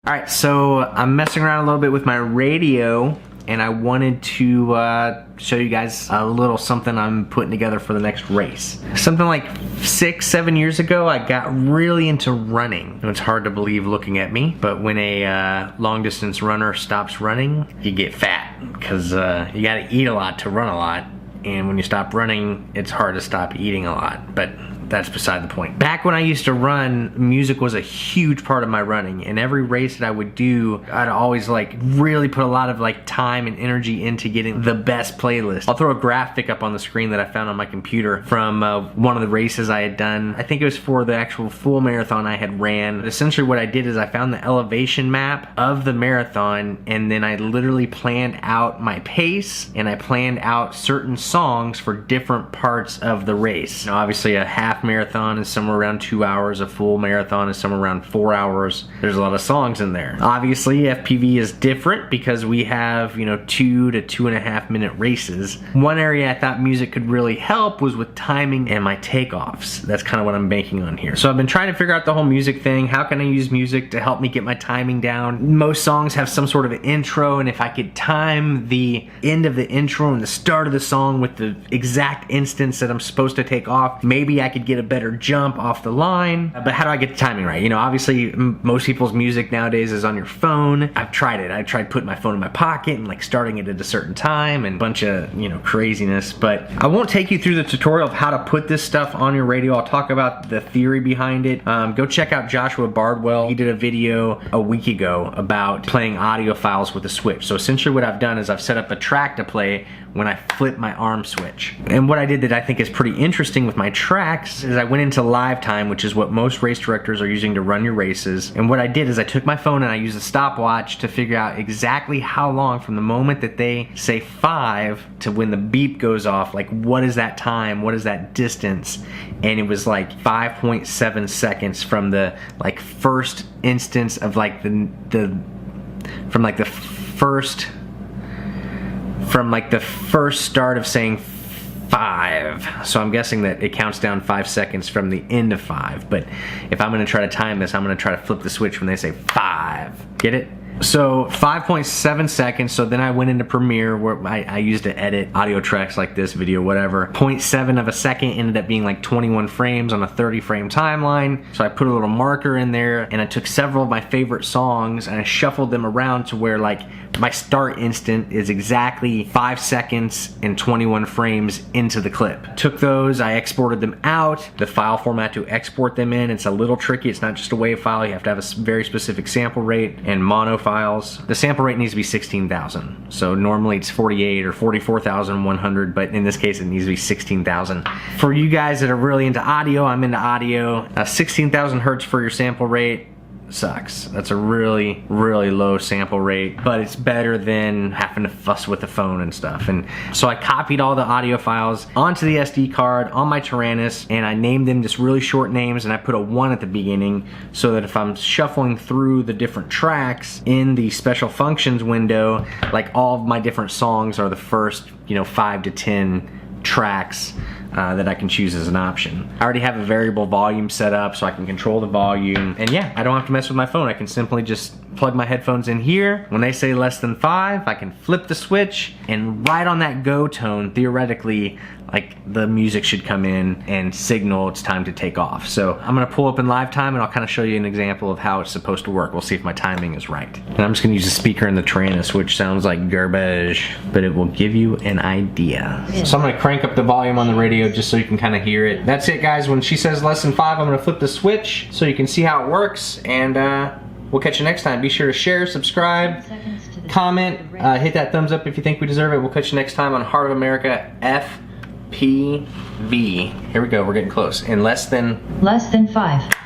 Alright, so I'm messing around a little bit with my radio, and I wanted to show you guys a little something I'm putting together for the next race. Something like 6-7 years ago, I got really into running. It's hard to believe looking at me, but when a long distance runner stops running, you get fat, because you gotta eat a lot to run a lot, and when you stop running, it's hard to stop eating a lot, but that's beside the point. Back when I used to run, music was a huge part of my running, and every race that I would do, I'd always like really put a lot of like time and energy into getting the best playlist. I'll throw a graphic up on the screen that I found on my computer from one of the races I had done. I think it was for the actual full marathon I had ran. But essentially what I did is I found the elevation map of the marathon, and then I literally planned out my pace, and I planned out certain songs for different parts of the race. Now obviously a half marathon is somewhere around 2 hours, a full marathon is somewhere around 4 hours. There's a lot of songs in there. Obviously FPV is different because we have, you know, 2 to 2.5 minute races. One area I thought music could really help was with timing and my takeoffs. That's kind of what I'm banking on here. So I've been trying to figure out the whole music thing. How can I use music to help me get my timing down? Most songs have some sort of an intro, and if I could time the end of the intro and the start of the song with the exact instance that I'm supposed to take off, maybe I could get a better jump off the line. But how do I get the timing right? You know, obviously most people's music nowadays is on your phone. I've tried it. I tried putting my phone in my pocket and like starting it at a certain time and a bunch of, you know, craziness. But I won't take you through the tutorial of how to put this stuff on your radio. I'll talk about the theory behind it. Go check out Joshua Bardwell. He did a video a week ago about playing audio files with a switch. So essentially what I've done is I've set up a track to play when I flip my arm switch. And what I did that I think is pretty interesting with my tracks is I went into live time, which is what most race directors are using to run your races. And what I did is I took my phone and I used a stopwatch to figure out exactly how long from the moment that they say 5 to when the beep goes off, like what is that time, what is that distance? And it was like 5.7 seconds from the like first instance of like from like the first start of saying 5. So I'm guessing that it counts down 5 seconds from the end of 5. But if I'm gonna try to time this, I'm gonna try to flip the switch when they say 5. Get it? So 5.7 seconds, so then I went into Premiere where I used to edit audio tracks like this, video, whatever. 0.7 of a second ended up being like 21 frames on a 30 frame timeline. So I put a little marker in there and I took several of my favorite songs and I shuffled them around to where like my start instant is exactly 5 seconds and 21 frames into the clip. Took those, I exported them out. The file format to export them in, it's a little tricky. It's not just a WAV file. You have to have a very specific sample rate and mono files. The sample rate needs to be 16,000. So normally it's 48 or 44,100, but in this case it needs to be 16,000. For you guys that are really into audio, I'm into audio. 16,000 hertz for your sample rate sucks. That's a really, really low sample rate, but it's better than having to fuss with the phone and stuff. And so I copied all the audio files onto the SD card on my Taranis, and I named them just really short names, and I put a 1 at the beginning so that if I'm shuffling through the different tracks in the special functions window, like all of my different songs are the first, you know, 5 to 10 tracks that I can choose as an option. I already have a variable volume set up so I can control the volume, and yeah, I don't have to mess with my phone. I can simply just plug my headphones in here. When they say less than 5, I can flip the switch, and right on that go tone, theoretically, like the music should come in and signal it's time to take off. So I'm gonna pull up in live time and I'll kind of show you an example of how it's supposed to work. We'll see if my timing is right. And I'm just gonna use a speaker in the Taranis, which sounds like garbage, but it will give you an idea. So I'm gonna crank up the volume on the radio just so you can kind of hear it. That's it, guys. When she says less than 5, I'm gonna flip the switch so you can see how it works, and we'll catch you next time. Be sure to share, subscribe, comment, hit that thumbs up if you think we deserve it. We'll catch you next time on Heart of America FPV. Here we go, we're getting close. In less than 5.